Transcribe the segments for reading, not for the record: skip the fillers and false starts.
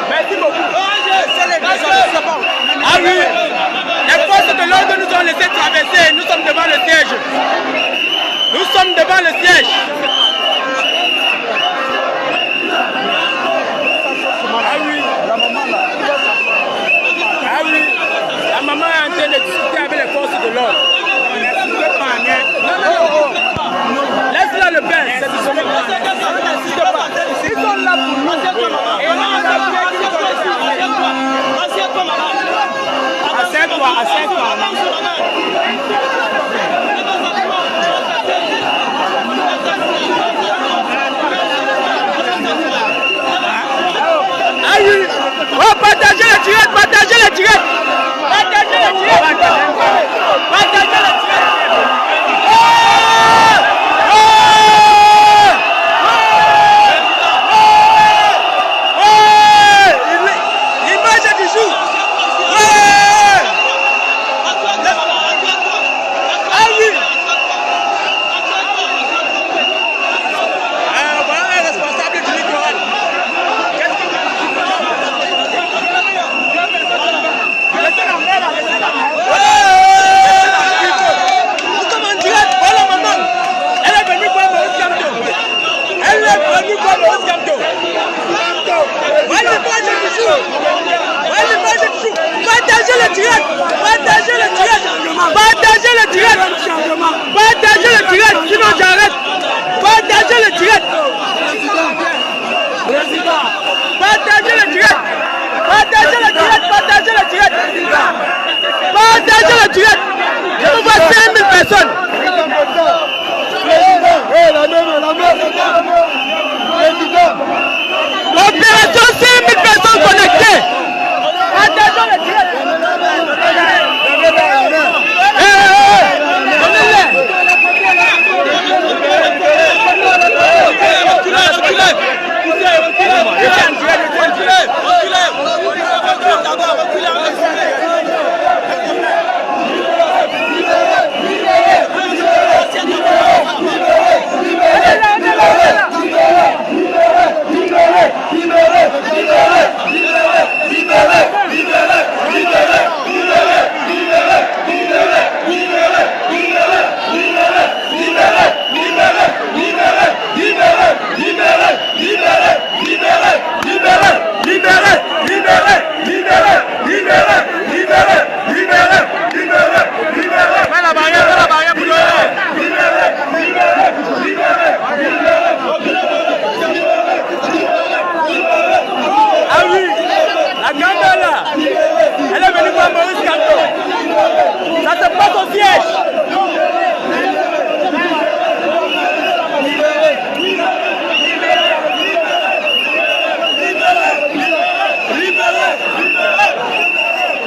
Merci beaucoup. Ah oui, les forces de l'ordre nous ont laissé traverser. Nous sommes devant le siège. Nous sommes devant le siège. Ah oui. Ah oui. La maman est en train de discuter avec les forces de l'ordre. Laisse-la le pain. C'est du sommet. Ils sont là pour nous. Assieds-toi, assieds-toi. Ah oui. Oh, partagez les tirettes, partagez les tirettes. Partagez les tirettes. Partagez les tirettes. Sinon j'arrête. Partagez le direct. Partagez le direct. Partagez le direct. Partagez le direct. Partagez le direct. Je vous vois 5000 personnes. Opération 5000 personnes connectées. Partagez le direct.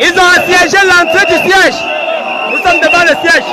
Ils ont assiégé l'entrée du siège. Nous sommes devant le siège.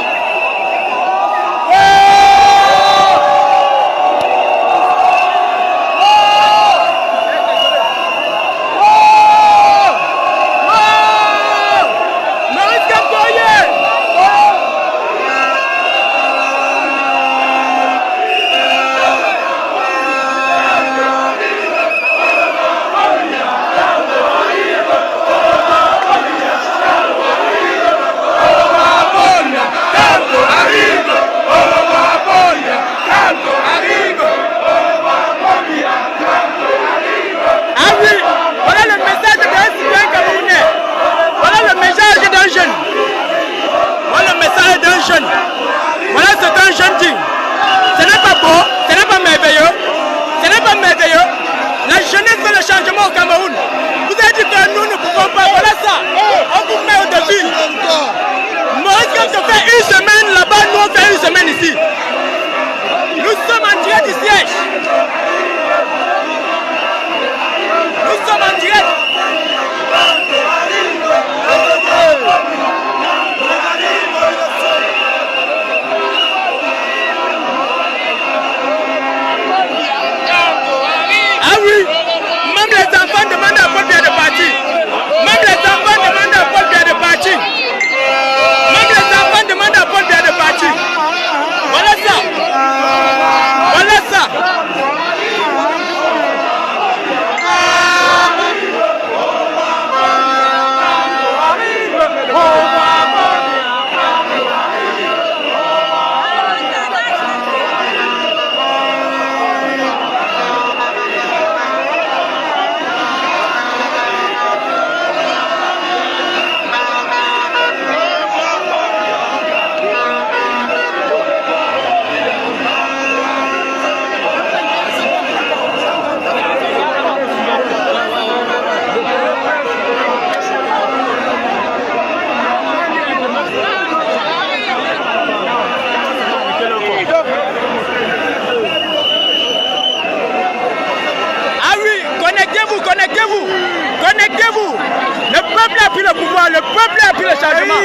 peuple a pris le pouvoir, le peuple a pris le changement.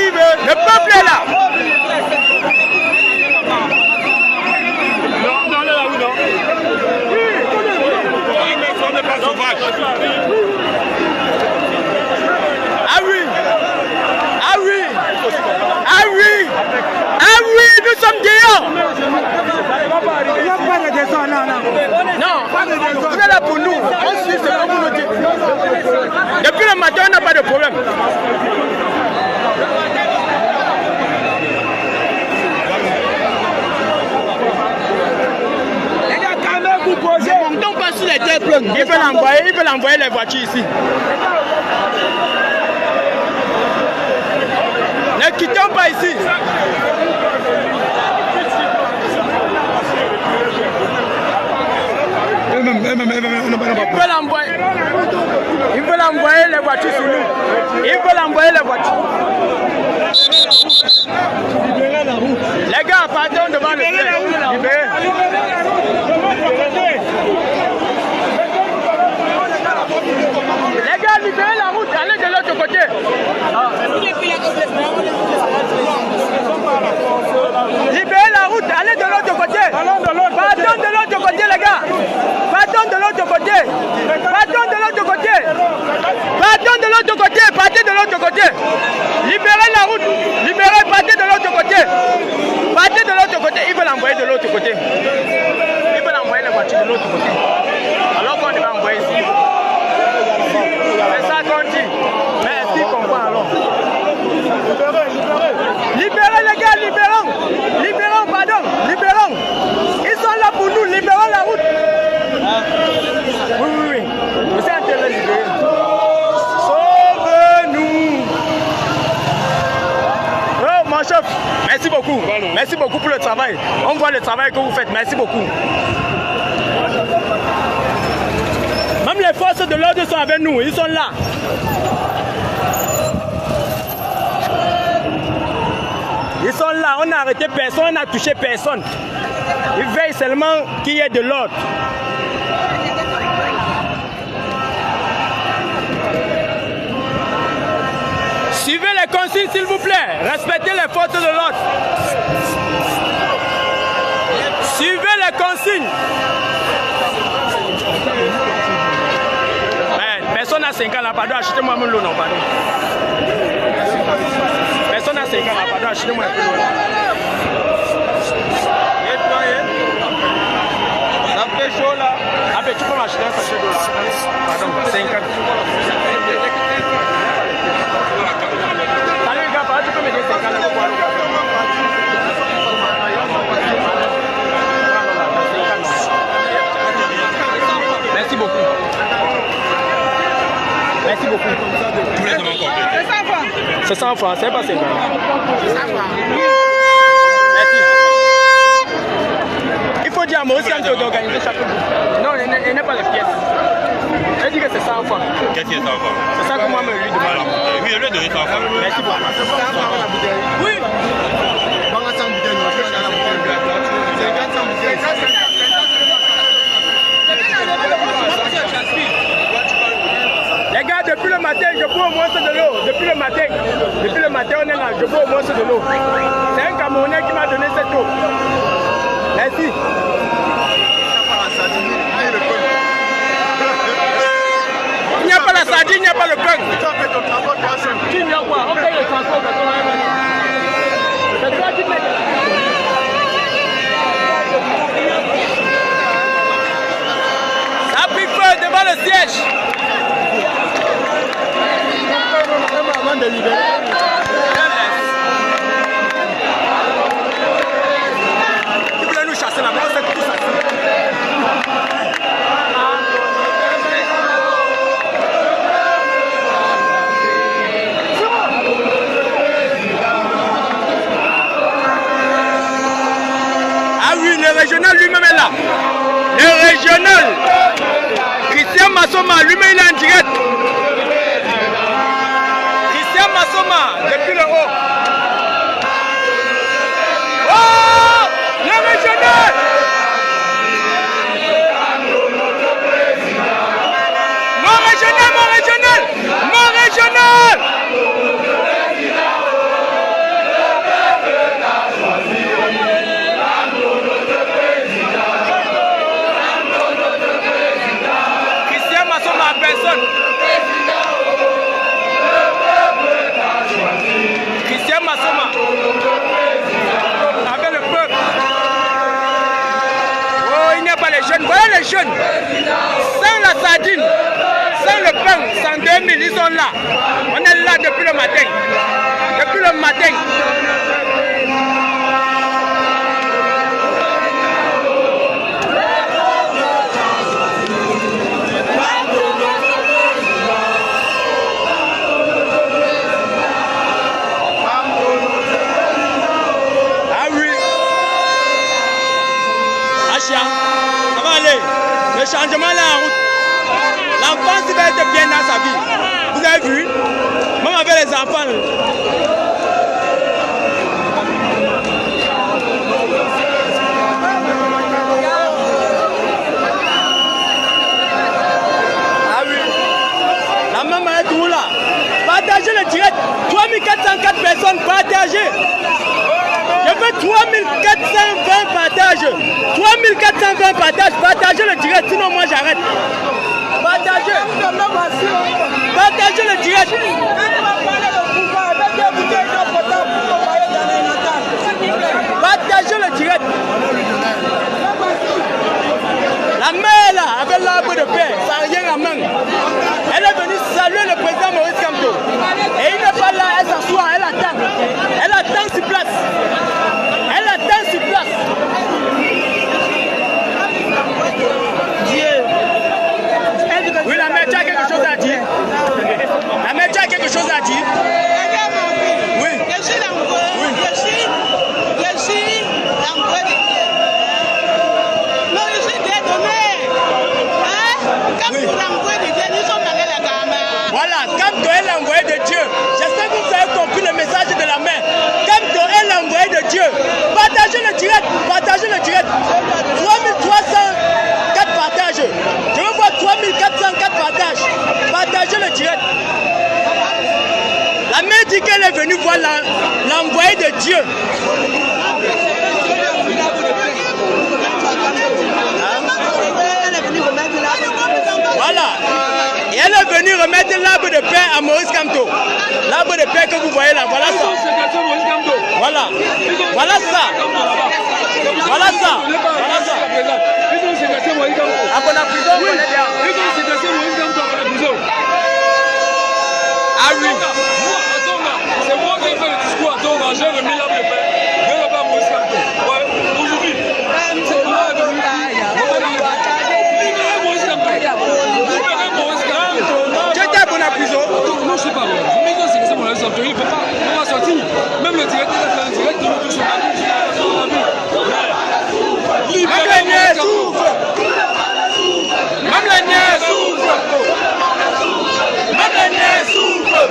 Le peuple est là. Ah oui, ah oui, ah oui, ah oui, nous sommes gagnants. Non, vous êtes là pour nous. On suit ce que vous nous dites. Depuis le matin, on n'a pas de problème. Ne montons pas sur les terres pleines. Il peut l'envoyer les voitures ici. Ne quittons pas ici. Il veut l'envoyer les voitures sur nous. Il veut l'envoyer les voitures. Les gars, partons devant le feu. Les gars, libérez la route, allez de l'autre côté. Libérez la route, allez de l'autre côté. Partons de l'autre côté, les gars. Partons de l'autre côté. Partons de l'autre côté. Partons de l'autre côté. Partez de l'autre côté. Libérez la route. Libérez, partez de l'autre côté. Partez de l'autre côté. Ils veulent l'envoyer de l'autre côté. Ils veulent envoyer les voitures de l'autre côté. Alors qu'on devait envoyer ici. C'est ça qu'on dit. Mais est-ce qu'ils comprennent alors? Libérez les gars, libérons. Libérons, pardon. Libérons. Ils sont là pour nous. Libérons la route. Oui. Vous êtes en train de libérer. Sauve-nous. Oh, mon chef. Merci beaucoup. Merci beaucoup pour le travail. On voit le travail que vous faites. Merci beaucoup. Même les forces de l'ordre sont avec nous, ils sont là. Ils sont là, on n'a arrêté personne, on n'a touché personne. Ils veillent seulement qu'il y ait de l'ordre. Suivez les consignes s'il vous plaît, respectez les forces de l'ordre. Suivez les consignes. Personne n'a 5 ans là, pardon, achetez-moi mon lot, non, pardon. Personne n'a 5 ans là, pardon, achetez-moi un peu l'eau. Ça fait chaud là. Ah ben tu peux m'acheter un sachet d'eau là. Pardon, 5 ans. Salut les gars, pardon, tu peux me dire 5 ans là pour boire l'eau. Merci beaucoup. Merci beaucoup. Tous les demandes complètes. C'est 100 francs, c'est pas 50. Merci. Il faut dire à Maurice quand tu d'organiser chaque jour. Non, il n'est pas de pièces. Elle dit que c'est 100 francs. Qu'est-ce que c'est 100 francs? C'est ça que moi me lui demande. Oui, je lui ai donné 100 francs. Merci beaucoup. 100 francs la bouteille. Oui. Les gars, depuis le matin, je bois au moins de l'eau. Depuis le matin, on est là, je bois au moins de l'eau. C'est un Camerounais qui m'a donné cette eau. Merci. Il n'y a pas la sardine, il n'y a pas le pain. Il n'y a quoi? On paye le transport. C'est toi qui paye. Ça a pris feu devant le siège. Avant de libérer. Ils voulaient nous chasser là-bas, on s'est tout chassé. Ah oui, le régional lui-même est là. Le régional. Christian Massoma, lui-même il est en direct. Massoma, depuis le haut. Oh, le régional. Mon régional, mon régional, mon régional. les jeunes, sans la sardine, sans le pain, sans 2000, ils sont là. On est là depuis le matin. Depuis le matin. Ça va aller. Le changement là en route. L'enfant va être bien dans sa vie. Vous avez vu? Même avec les enfants. Ah oui. La maman est tout là. Partagez le direct. 3404 personnes partagées. Je veux 3420 partages. 3420 partages. Partagez le direct, sinon moi j'arrête. Partagez. Partagez le direct. Partagez le direct. La mère là, avec l'arbre de paix, ça n'a rien à main. Elle est venue saluer le président Maurice Kamto. Et il n'est pas là, elle s'assoit, elle attend. Elle attend sur place. Elle attend sur place. Oui, la mère, tu as quelque chose à dire. La mère, tu as quelque chose à dire. Oui. Je suis l'envoi. Je suis l'envoi de Dieu. Non, je suis dédonné. Comme pour l'envoi de Dieu, nous sommes allés la caméra. Voilà, Kamto est l'envoyé de Dieu. J'espère que vous avez compris le message de la mère. Kamto est l'envoyé de Dieu. Partagez le direct. Partagez le direct. 3304 partages. Je veux voir 3404 partages. Partagez le direct. La mère dit qu'elle est venue voir l'envoyé de Dieu. Voilà. Et elle est venue remettre l'arbre de paix à Maurice Kamto. L'arbre de paix que vous voyez là, voilà ça. Voilà. Voilà ça. Voilà ça. Voilà ça. À la prison, on est bien. Ah oui. C'est moi qui ai fait le discours à Tonga, j'ai remis l'arbre de paix. Je ne vais pas Maurice Kamto. Ouais, aujourd'hui. C'est moi qui ai venu. J'étais bon à prison. Non, je ne sais pas. Mais quand c'est mon avis, il ne peut pas sortir. Même le direct, il a fait le direct, il nous touche la vie. Même les niais souffrent. Même les niais souffrent. Même les niais souffrent.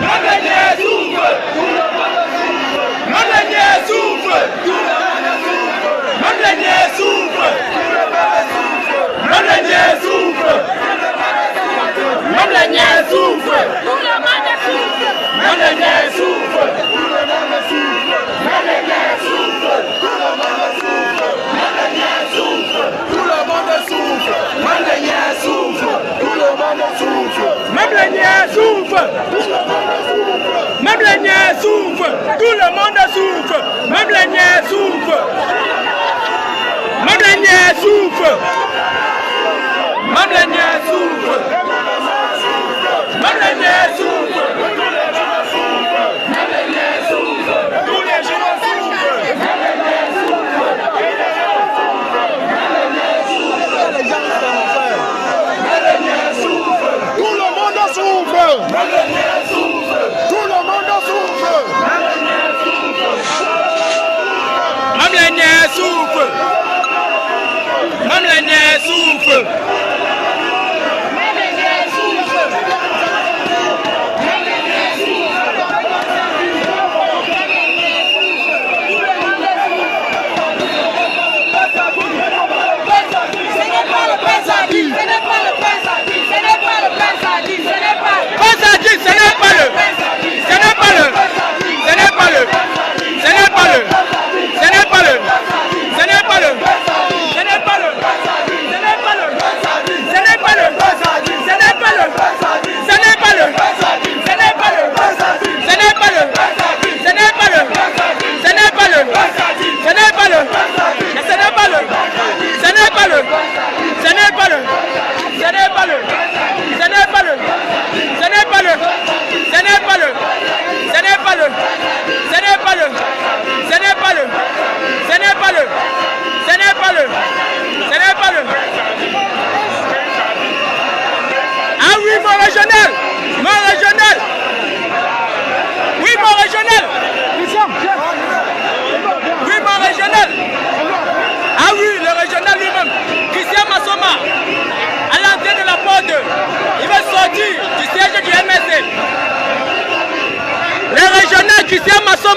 Même les niais souffrent. Même les niais souffrent. Même les niais souffrent. Même les niais souffrent. Même les niais souffrent. Tout le monde souffre. Même les niais souffrent. Tout le monde souffre. Même les niais souffrent. Tout le monde souffre. Même les niais souffrent. Tout le monde souffre. Même les niais souffrent. Tout le monde souffre. Même les niais souffrent. Même les niais souffrent. Tout le monde souffre. Même les niais souffrent. Même les niais souffrent. Même les niais souffrent. Même les niais souffrent. Même les niais souffrent. Tous les gens souffrent. Même les niais souffrent. Même les niais souffrent. Tout le monde souffre. Même les niais souffrent. Tout le monde souffre. Même les niais souffrent. Même les niais souffrent. Ce n'est pas le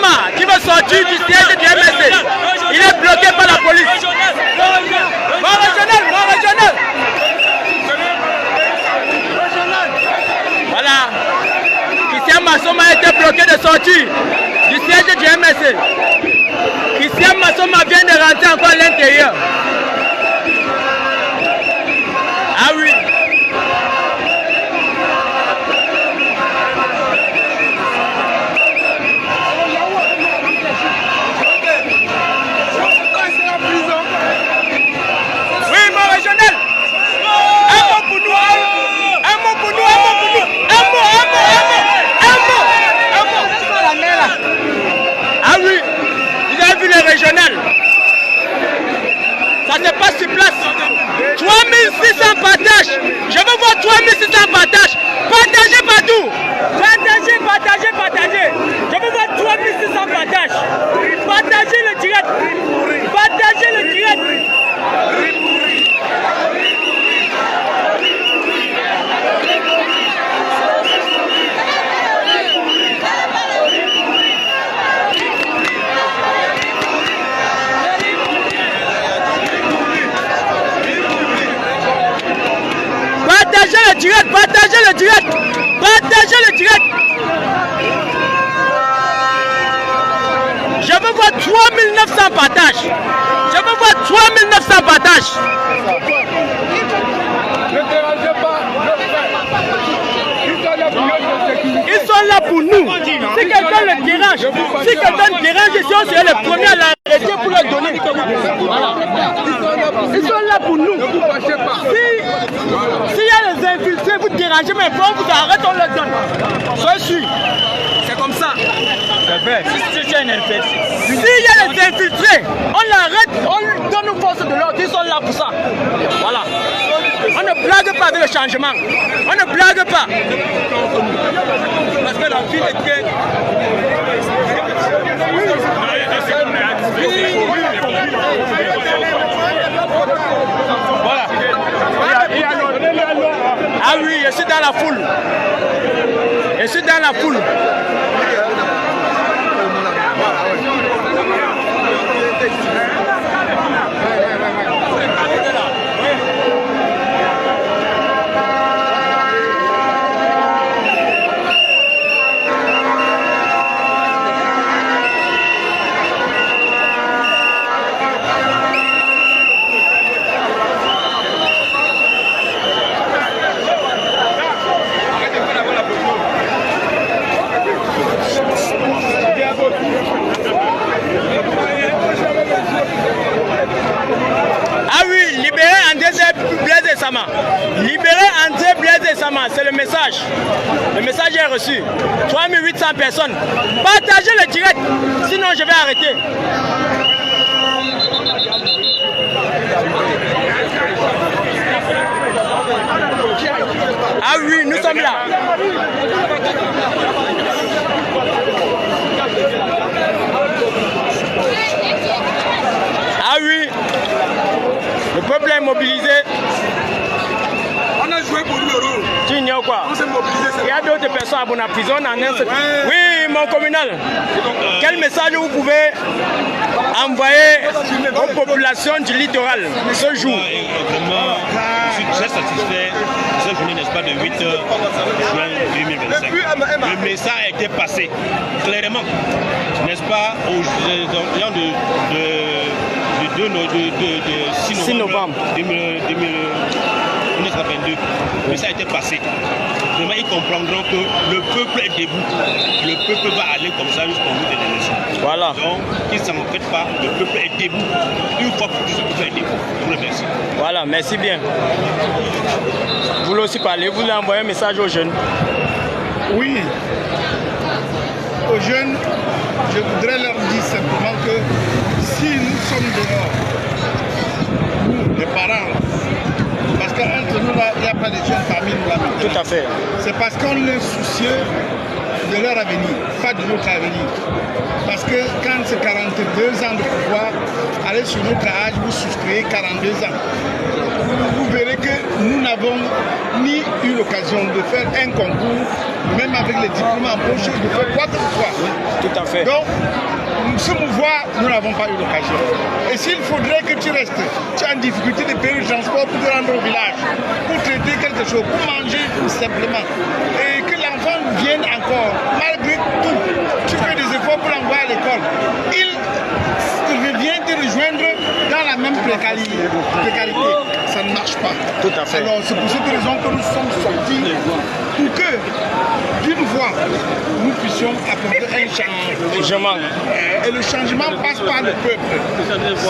Massoma qui veut sortir du siège du MSC. Il est bloqué par la police. Bon régional, bon régional. Voilà. Christian Massoma a été bloqué de sortir du siège du MSC. Christian Massoma vient de rentrer encore à l'intérieur. Ah oui. Oui, mon régional. Un mot pour nous. Un mot pour nous. Un mot pour nous. Un mot. Ah oui. Vous avez vu le régional. Ça se passe sur place. 3600 partages. Je veux voir 3600 partages. Partagez partout. Partagez, partagez, partagez. Je veux voir 3600 partages. Partagez le direct. Partagez le direct. Partagez le direct, partagez le direct, partagez le direct. Je veux voir 3900 partages. Je veux voir 3900 partages. Ils sont là pour nous. Si quelqu'un le dérange, si quelqu'un dérange, ils sont les premiers à l'arrêter pour le donner. Voilà. Ils sont là pour nous. S'il y a les infiltrés, vous dérangez, mais bon, vous arrêtez, on le donne. Soyez sûr. C'est comme ça. S'il y a les infiltrés, on l'arrête, on donne une force de l'ordre. Ils sont là pour ça. Voilà. On ne blague pas avec le changement. On ne blague pas. Parce que la ville était... Voilà. Ah oui, je suis dans la foule. Je suis dans la foule. Ah oui, libérer André Blaise Sama. Libérer André Blaise Sama, c'est le message. Le message est reçu. 3800 personnes. Partagez le direct, sinon je vais arrêter. Ah oui, nous sommes là. Ah oui, le peuple est mobilisé. On a joué pour nous le rôle. Tu ignores quoi? On s'est mobilisé. Il y a d'autres personnes en prison en un... Oui, mon communal. Quel message vous pouvez envoyer aux populations du littoral ce jour? Vraiment, je suis très satisfait de cette journée, n'est-ce pas, de 8 juin 2025. Le message a été passé clairement, n'est-ce pas, aux gens de 6 novembre 1922. Le message a été passé. Vraiment, ils comprendront que le peuple est debout. Le peuple va aller comme ça jusqu'au bout de l'élection. Voilà. Donc, qu'ils ne s'en fêtent pas, le peuple est debout. Une fois pour tous, le peuple est debout. Je vous remercie. Voilà, merci bien. Vous voulez aussi parler, vous voulez envoyer un message aux jeunes? Oui. Aux jeunes, je voudrais leur dire simplement que si nous sommes dehors, nous, les parents, parce qu'entre nous, là, il n'y a pas de jeunes parmi nous là. Tout à fait. C'est parce qu'on est soucieux de leur avenir, pas de notre avenir. Parce que quand c'est 42 ans de pouvoir, allez sur notre âge, vous souscrivez 42 ans. Vous verrez que nous n'avons ni eu l'occasion de faire un concours, même avec les diplômes en poche de faire quoi que ce soit. Tout à fait. Donc, ce mouvement, nous n'avons pas eu l'occasion. Et s'il faudrait que tu restes, tu as en difficulté de payer le transport pour te rendre au village, pour traiter quelque chose, pour manger tout simplement, et que l'enfant vienne encore, malgré tout, tu fais des efforts pour l'envoyer à l'école, il revient te rejoindre dans la même précarité. Ça ne marche pas. Tout à fait. Alors c'est pour cette raison que nous sommes sortis pour que, d'une fois, nous puissions apporter un changement. Et le changement passe par le peuple.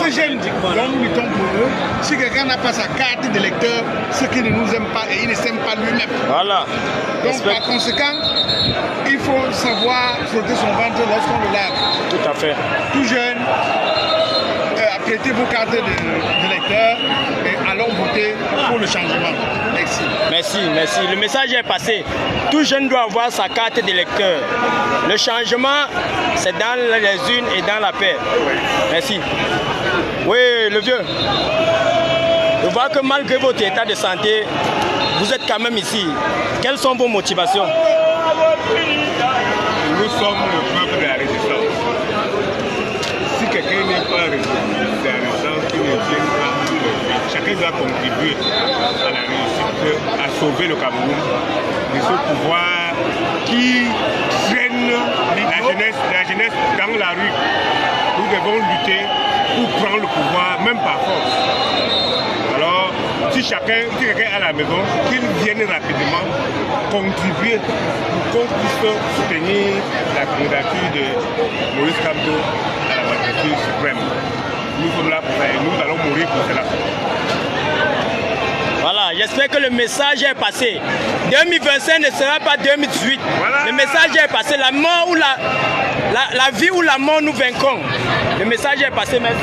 Ces jeunes dont nous luttons pour eux, si quelqu'un n'a pas sa carte d'électeur, c'est qu'il ne nous aime pas et il ne s'aime pas lui-même. Voilà. Donc par conséquent, il faut savoir frotter son ventre lorsqu'on le lave. Tout à fait. Tout jeune, apprêtez vos cartes d'électeur et allons voter pour le changement. Merci. Merci, merci. Le message est passé. Tout jeune doit avoir sa carte d'électeur. Le changement, c'est dans les urnes et dans la paix. Merci. Oui, le vieux. Je vois que malgré votre état de santé, vous êtes quand même ici. Quelles sont vos motivations? Nous sommes le peuple de la résistance. Si quelqu'un n'est pas de la résistance, qui ne vient pas, chacun doit contribuer à la réussite, à sauver le Cameroun de ce pouvoir qui traîne la jeunesse dans la rue. Nous devons lutter pour prendre le pouvoir, même par force. Alors, si quelqu'un à la maison, qu'il vienne rapidement contribuer pour qu'on puisse soutenir la candidature de Maurice Kamto à la magistrature suprême. Nous sommes là pour ça et nous allons mourir pour cela. Voilà, j'espère que le message est passé. 2025 ne sera pas 2018. Voilà. Le message est passé. La mort ou la vie ou la mort, nous vaincrons. Le message est passé, merci.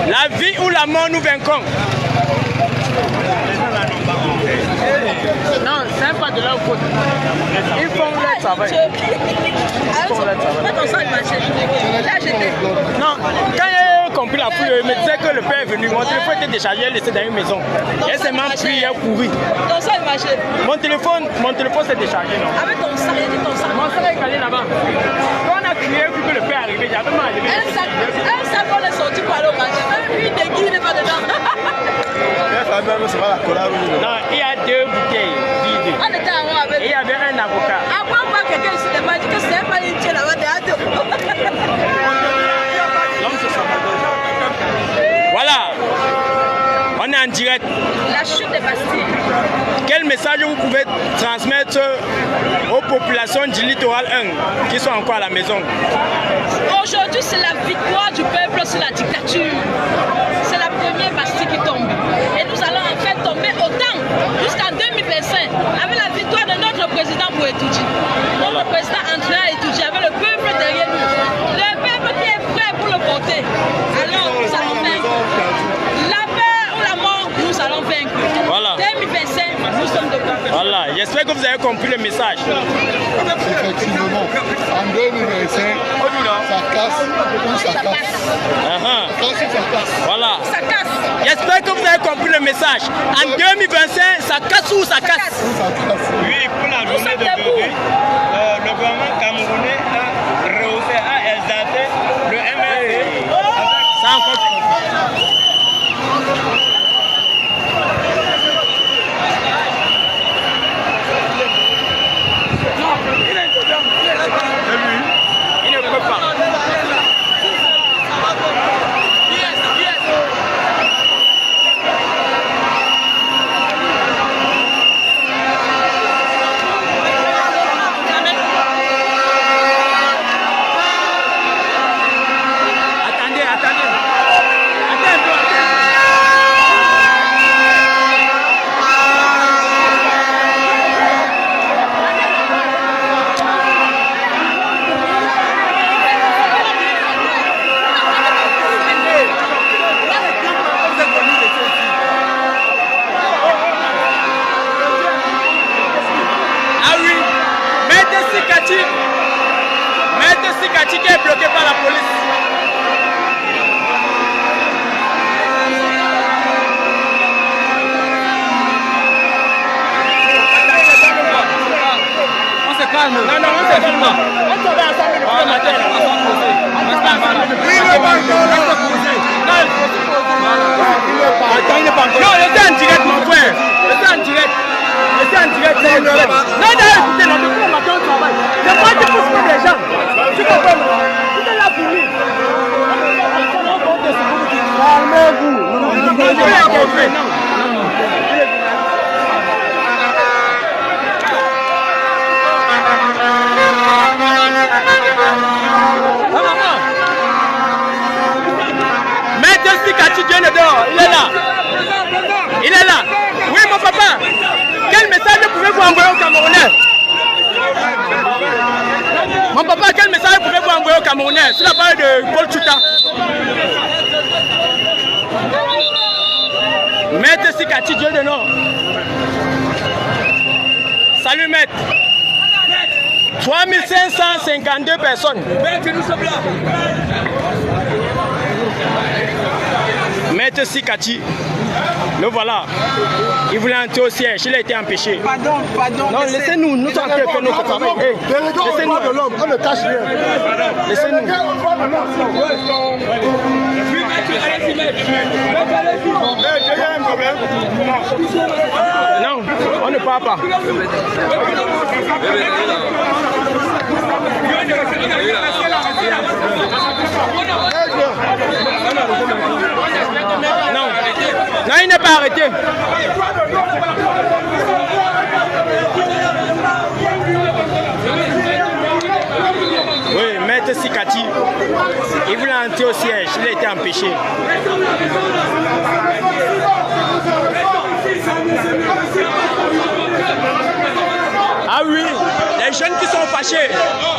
La vie ou la mort, nous vaincrons. Non, c'est pas de leur faute. Ils font leur travail. Non, quand j'ai compris la foule, il me disait que le père est venu. Mon téléphone était déchargé, laissé dans une maison. Et c'est même pris, il a couru. Mon téléphone s'est déchargé, non? Avec ton sac, mon sac est calé là-bas. Quand on a crié, vu que le père est arrivé, j'avais mal. Un sac, on est sorti pour aller au marché. Même une aiguille n'est pas dedans. Non, il y a 2 bouteilles vides. Et il y avait un avocat. Quelqu'un ici n'a pas dit que c'est pas une là-bas. Voilà, on est en direct. La chute des Bastilles. Quel message vous pouvez transmettre aux populations du littoral 1 qui sont encore à la maison? Aujourd'hui, c'est la victoire du peuple sur la dictature. C'est la première Bastille qui tombe. Et nous allons en fait tomber autant jusqu'en 2025 avec la victoire de notre président Bouetoudji. Notre président Andrea Etoudji avec le peuple derrière nous. Le peuple qui est prêt pour le porter. Alors nous allons vaincre. La paix ou la mort, nous allons vaincre. Voilà. 2025, nous sommes de peuple. Voilà, j'espère que vous avez compris le message. Effectivement, en 2025, ça casse ou ça casse. Voilà. Ça casse. J'espère que vous avez compris le message. En 2025, ça casse ou ça casse? Oui, pour la journée d'aujourd'hui, le gouvernement camerounais a rehaussé, a exalté le MLC. Ça encore. Il ne peut pas. Maître Sikati qui est bloqué par la police. calme. Non, non, on se calme. On se va ensemble depuis le matin. Non, laissez en direct, mon frère. Laissez en direct. Laissez en direct. Non, non, écoutez, là, depuis le matin, on travaille. C'est pas qu'il faut se des gens. Tu comprends? Tout est là pour nous. Calmez-vous. Maître Sikati Dieu dehors, il est là. Il est là. Oui, mon papa. Quel message pouvez-vous envoyer aux Camerounais? Mon papa, quel message pouvez-vous envoyer aux Camerounais sur la parole de Paul Tchouta? Maître Sikati Dieu de Nord. Salut maître. 3552 personnes. Maître Sikati, le voilà. Il voulait entrer au siège, il a été empêché. Pardon. Non, laissez-nous, nous sommes en train de faire notre travail. Laissez-nous de l'homme, on ne cache rien. Laissez-nous. Non, on ne part pas. Non, non, il n'est pas arrêté. Oui, maître Sikati, il voulait entrer au siège, il a été empêché. Ah oui, les jeunes qui sont fâchés,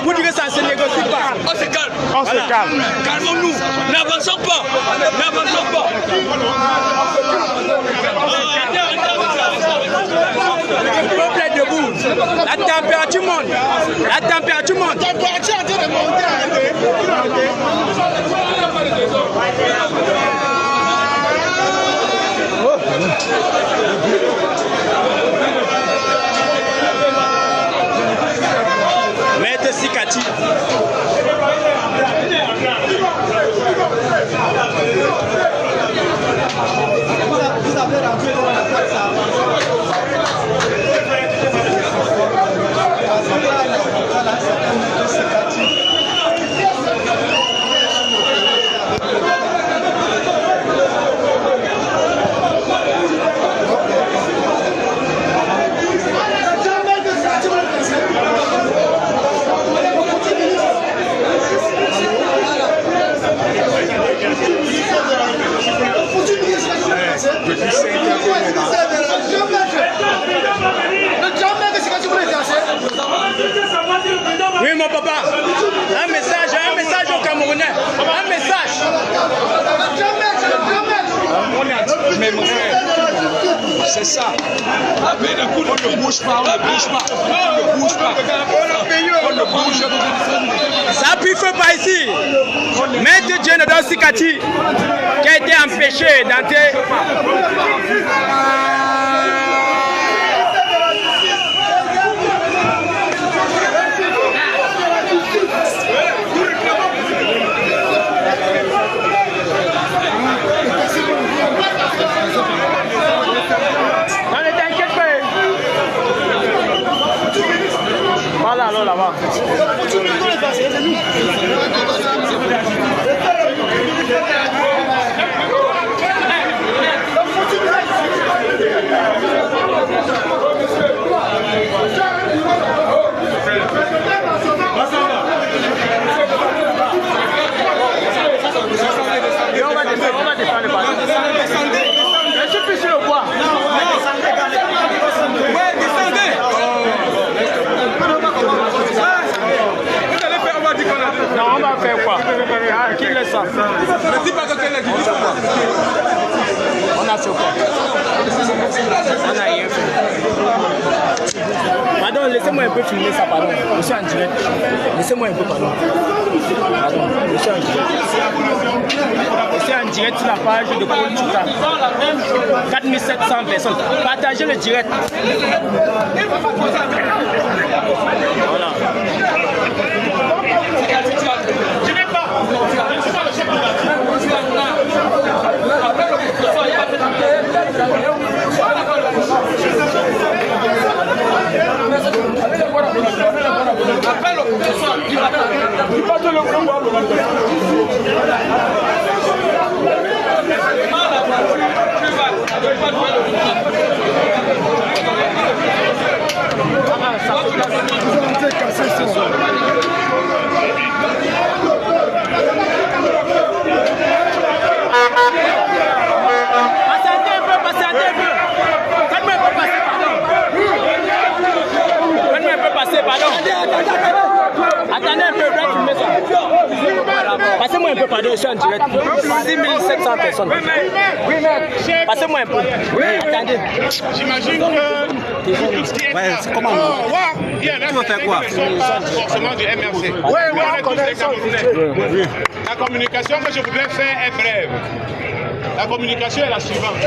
vous direz que ça ne se négocie pas. On se calme. On se calme. Calmons-nous. N'avançons pas. N'avançons pas. Le peuple est debout. La température monte. La température monte. La température est en train de monter. Maître Sikati. Vous avez rentré dans la place Oui, mon papa, un message au Camerounais, un message. Mais mon frère, c'est ça. On ne bouge pas, on ne bouge pas. On ne bouge pas. On ne bouge pas. Ça appuie feu pas ici. Maître Djenedor Sikati, qui a été empêché d'entrer. Voilà, alors là-bas. Et on va descendre le ballon. Je suis plus sur le bois. Ouais, descendez. Non, on va faire quoi? Ah, qui laisse ça? On a fait quoi? On a rien fait. Pardon, laissez-moi un peu filmer ça, pardon. Je suis en direct. Laissez-moi un peu, pardon. Pardon, je suis en direct. Je suis en direct sur la page de Paul Chouta. 4700 personnes. Partagez le direct. Voilà. Je n'ai pas. Attendez un peu, filmer ça. Passez-moi un peu, pardon, je suis en direct. 6700 personnes. Passez-moi un peu. Attendez. J'imagine que... Ouais, c'est comment? Tu vas faire quoi? Forcément du MRC. La communication que je voudrais faire est brève. La communication est la suivante.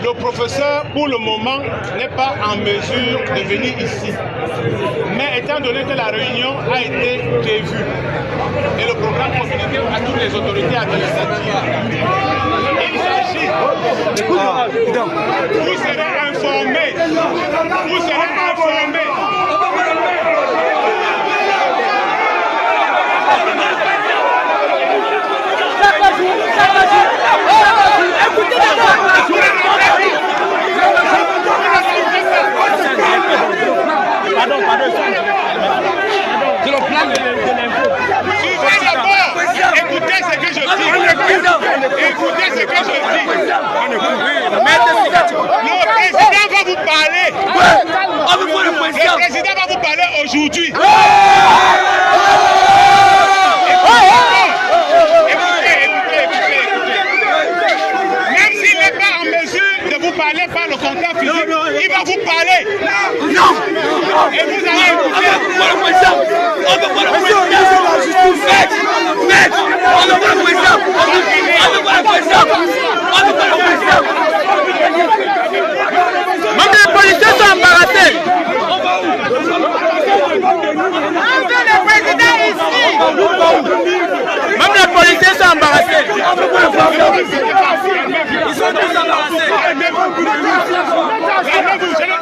Le professeur, pour le moment, n'est pas en mesure de venir ici. Mais étant donné que la réunion a été prévue et le programme communiqué à toutes les autorités administratives, il s'agit... Vous serez informés. Vous serez informés. Écoutez ce que je dis. Écoutez ce que je dis. Le président va vous parler. Le président va vous parler aujourd'hui. Écoutez. Même s'il n'est pas en mesure de vous parler par le contact physique, il va vous parler. Non. Et vous allez écouter. Même les policiers sont embarrassés. Le président ici. Même les policiers sont embarrassés. Ils sont tous embarrassés. Je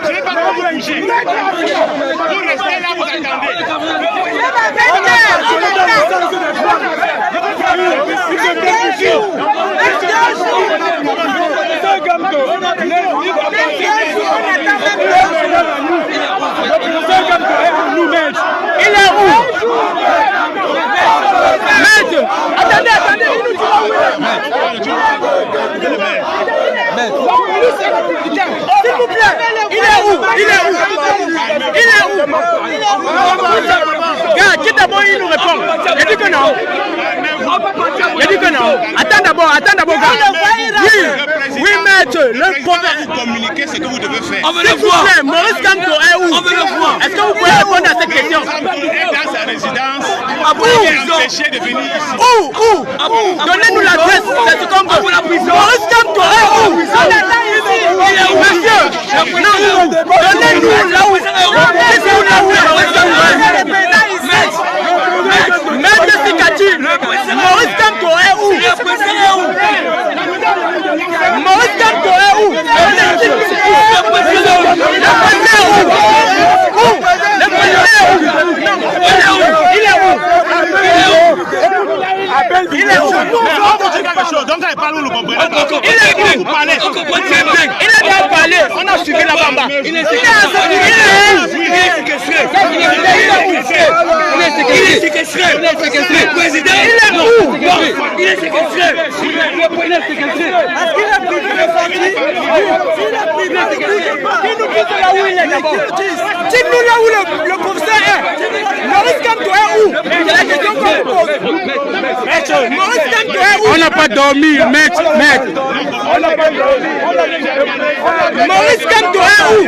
ne vais pas vous bouger. Vous restez là, vous attendez. Il est où? Maître, attendez, il nous dit s'il vous plaît, il est où? Gars, qui d'abord il nous répond? Il dit que non. Attends d'abord, gars. Oui, maître, le président vous communiquer ce que vous devez faire. s'il vous plaît, Maurice Kamto est où? Est-ce que vous pouvez répondre à cette question? Est dans sa résidence. Il est empêché de venir ici. Où? Donnez-nous l'adresse, c'est ce qu'on veut. Maurice Kamto est où? Monsieur, non, donnez-nous là où. Dites-nous là où Maurice Kamto est. Maître Sikati, Maurice Kamto est où? Maurice Kamto est où? Le président est où? Il est où? Donc, elle parle, nous comprenons. Il est où? Il a bien parlé. On a suivi la bamba. Il est séquestré. Le président, il est où? Il est séquestré. Est-ce qu'il est privé de sortie? S'il est privé de sortie, il nous dit là où il est d'abord. Dites-nous là où le professeur est. Maurice Kamto est où? C'est la question qu'on vous pose. Maurice Kamto est où? On n'a pas dormi, maître. On n'a pas dormi. Maurice Kamto est où?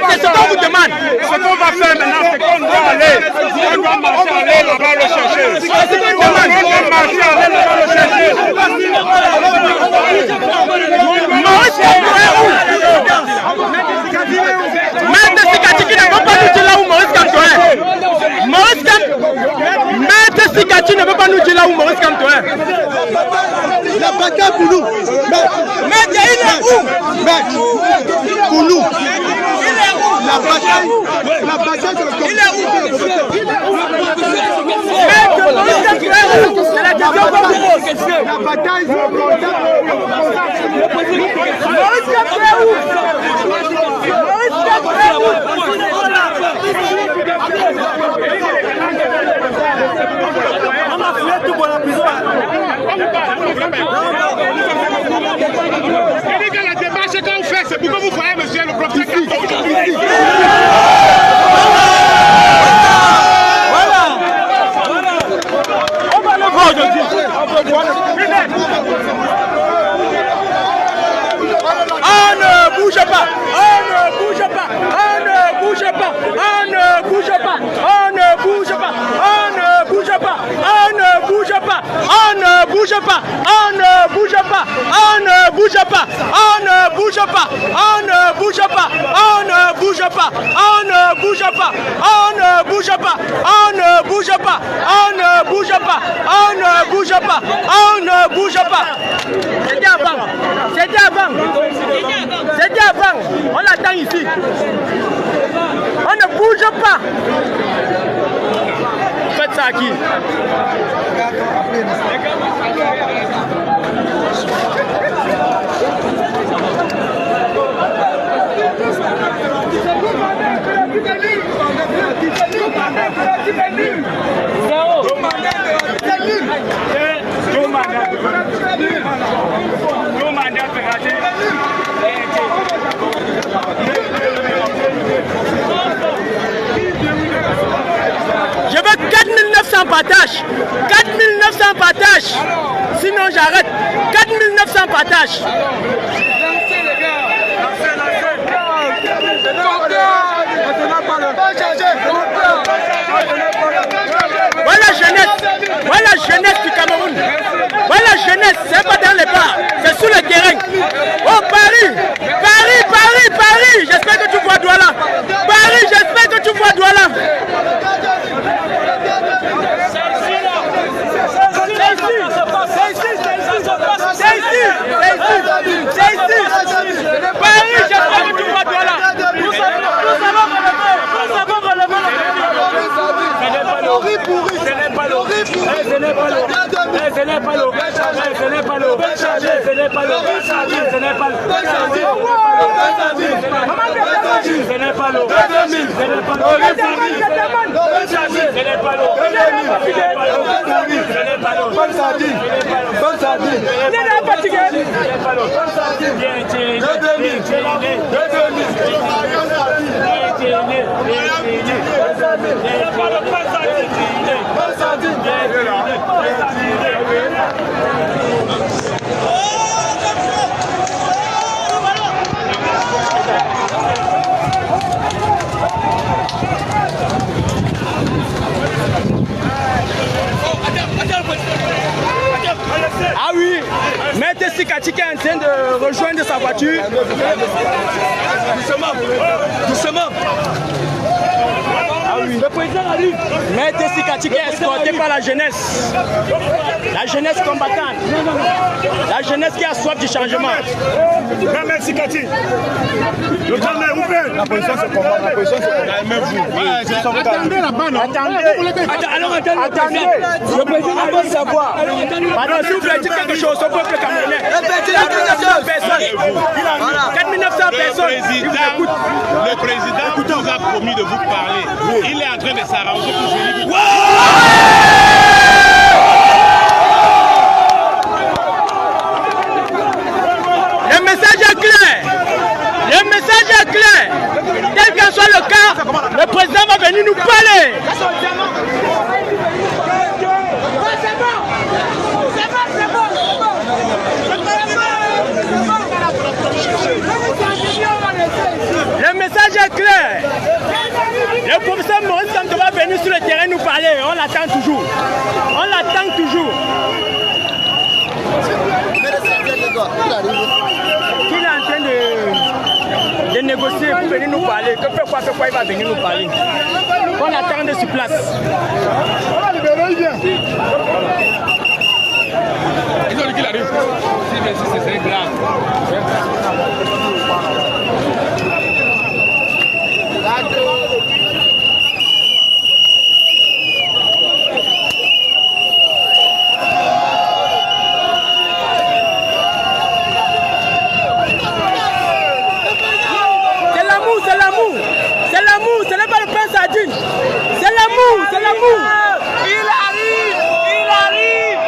C'est ce qu'on vous demande. Ce qu'on va faire maintenant, doit marcher, aller là-bas le chercher. On doit marcher, aller là-bas le chercher. Maurice Kamto est où? Maître Sikati qui ne veut pas nous dire là où Maurice Kamto est. Maurice Kamto. Maître Sikati ne veut pas nous dire là où Maurice Kamto est. La bataille pour nous. Maître, il est où? Maître, pour nous. La bataille, c'est le combat. Il est où? Maître, Maurice Kamto est où? C'est la question qu'on vous pose. La bataille, c'est le combat. Maurice Kamto est où? Maurice Kamto est où? On a fouillé tout pour la prison. La démarche qu'on fait, c'est pour que vous voyez, monsieur le professeur. On va le voir aujourd'hui. On ne bouge pas. On ne bouge pas. On ne bouge pas. On ne bouge pas. On ne bouge pas. On ne bouge pas. On ne bouge pas. On ne bouge pas. On ne bouge pas. On ne bouge pas. On ne bouge pas. On ne bouge pas. On ne bouge pas. On ne bouge pas. On ne bouge pas. On ne bouge pas. On ne bouge pas. On ne bouge pas. On ne bouge pas. C'était avant. C'était avant. C'était avant. On l'attend ici. On ne bouge pas. Faites ça à qui? Je veux 4900 partages. 4900 partages. Sinon j'arrête. 4900 partages. Voilà jeunesse. Voilà jeunesse du Cameroun. Voilà jeunesse. C'est pas dans les bars. C'est sur le terrain. Oh Paris. Paris, Paris, Paris. J'espère que tu vois Douala. Paris, j'espère que tu vois Douala. Paris, j'espère que tu vois Douala. Nous savons relever le riz pourri. Ce n'est pas l'eau. Ce n'est pas l'eau. Ce n'est pas l'eau. Ce n'est pas l'eau. Ce n'est pas l'eau. Ce n'est pas l'eau. Ce n'est pas l'eau. Ah oui, Maître Sikati qui est en train de rejoindre sa voiture. Doucement, doucement. Ah oui. Le président arrive. Maître Sikati qui est escorté par la jeunesse. La jeunesse combattante. La jeunesse qui a soif du changement. Maître Sikati. Le grand maire ouvert. La position se combat. La position se combat. Même vous. Attendez là-bas, non? Attendez. Attendez. Le président veut savoir. Pardon, si vous voulez dire quelque chose au peuple camerounais. 4900 personnes. 4900 personnes. Le président vous a promis de vous parler. Il est en train de s'arranger pour venir. Le message est clair. Le message est clair. Quel qu'en soit le cas, le président va venir nous parler. Le message est clair. Le professeur Maurice Kamto va venir venu sur le terrain nous parler. On l'attend toujours. On l'attend toujours. Il est en train de négocier pour venir nous parler. Que fait quoi il va venir nous parler. On l'attend sur place. On va libérer, il vient. Ils ont dit qu'il arrive. Si, mais si c'est grave. Ce n'est pas le pain sardine. C'est l'amour, c'est l'amour. Il arrive, il arrive.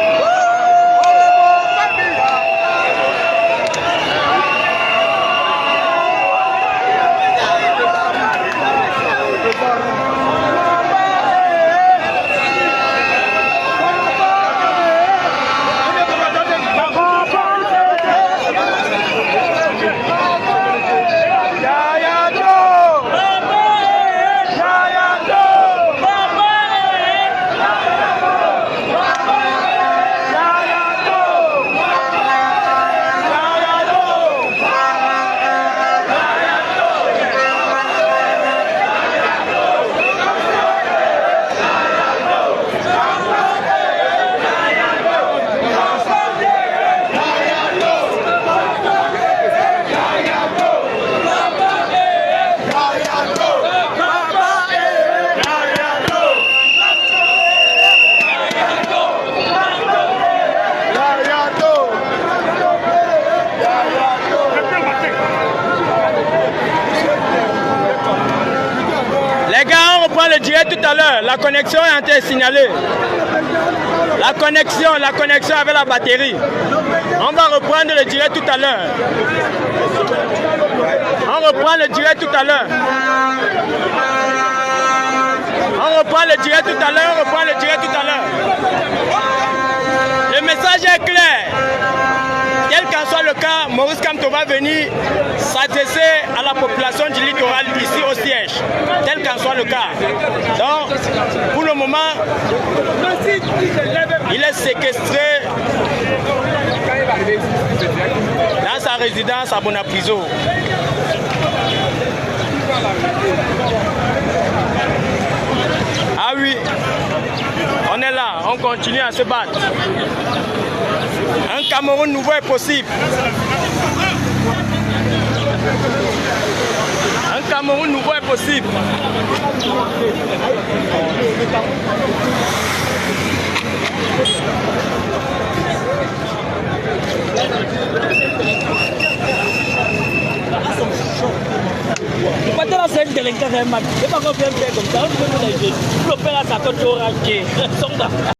Les gars, on reprend le direct tout à l'heure. La connexion est en train de signaler. La connexion avec la batterie. On va reprendre le direct tout à l'heure. On reprend le direct tout à l'heure. On reprend le direct tout à l'heure. On reprend le direct tout à l'heure. Le message est clair. Quel qu'en soit le cas, Maurice Kamto va venir s'adresser à la population du littoral ici au siège. Tel qu'en soit le cas. Donc, pour le moment, il est séquestré dans sa résidence à Bonapriso. Ah oui, on est là, on continue à se battre. Un Cameroun nouveau est possible. Un Cameroun nouveau est possible. Maintenant, c'est une délinquance, c'est pas qu'on vient faire comme ça. On peut nous aider. L'opéra, ça compte au ranché.